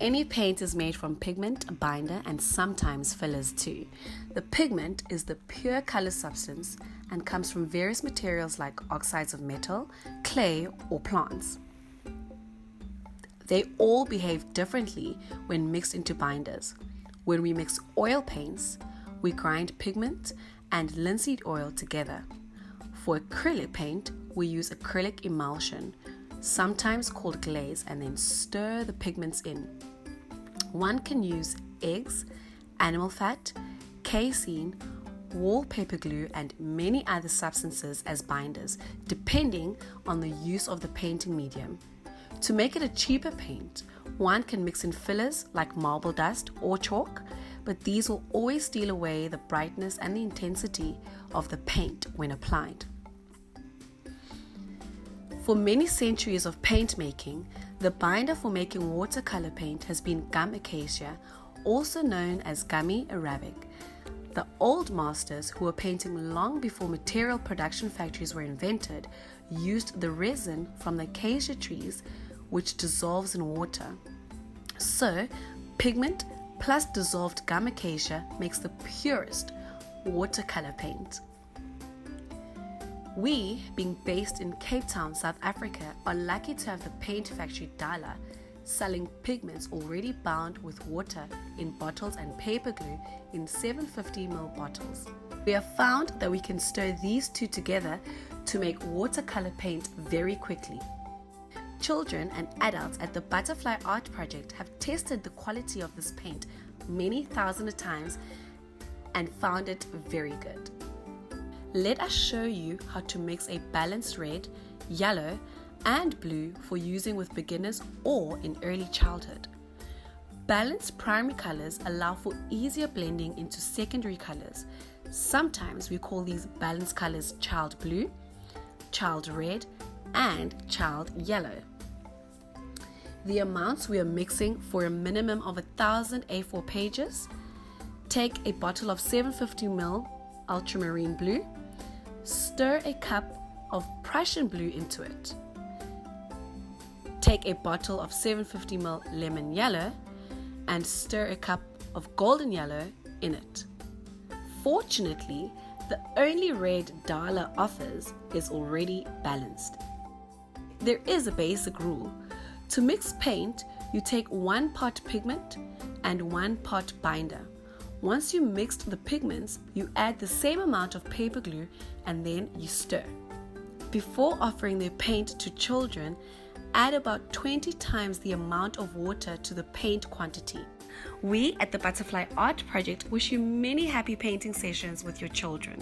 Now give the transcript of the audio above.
Any paint is made from pigment, binder, and sometimes fillers too. The pigment is the pure color substance and comes from various materials like oxides of metal, clay, or plants. They all behave differently when mixed into binders. When we mix oil paints, we grind pigment and linseed oil together. For acrylic paint, we use acrylic emulsion, sometimes called glaze, and then stir the pigments in. One can use eggs, animal fat, casein, wallpaper glue, and many other substances as binders, depending on the use of the painting medium. To make it a cheaper paint, one can mix in fillers like marble dust or chalk, but these will always steal away the brightness and the intensity of the paint when applied. For many centuries of paint making, the binder for making watercolor paint has been gum acacia, also known as gummi Arabic. The old masters, who were painting long before material production factories were invented, used the resin from the acacia trees, which dissolves in water. So, pigment plus dissolved gum acacia makes the purest watercolor paint. We, being based in Cape Town, South Africa, are lucky to have the paint factory Dala selling pigments already bound with water in bottles and paper glue in 750ml bottles. We have found that we can stir these two together to make watercolor paint very quickly. Children and adults at the Butterfly Art Project have tested the quality of this paint many thousands of times and found it very good. Let us show you how to mix a balanced red, yellow, and blue for using with beginners or in early childhood. Balanced primary colors allow for easier blending into secondary colors. Sometimes we call these balanced colors child blue, child red, and child yellow. The amounts we are mixing for a minimum of 1,000 A4 pages. Take a bottle of 750ml ultramarine blue, stir a cup of Prussian blue into it. Take a bottle of 750ml lemon yellow and stir a cup of golden yellow in it. Fortunately, the only red Dala offers is already balanced. There is a basic rule. To mix paint, you take 1 pot pigment and 1 pot binder. Once you mixed the pigments, you add the same amount of paper glue and then you stir. Before offering the paint to children, add about 20 times the amount of water to the paint quantity. We at the Butterfly Art Project wish you many happy painting sessions with your children.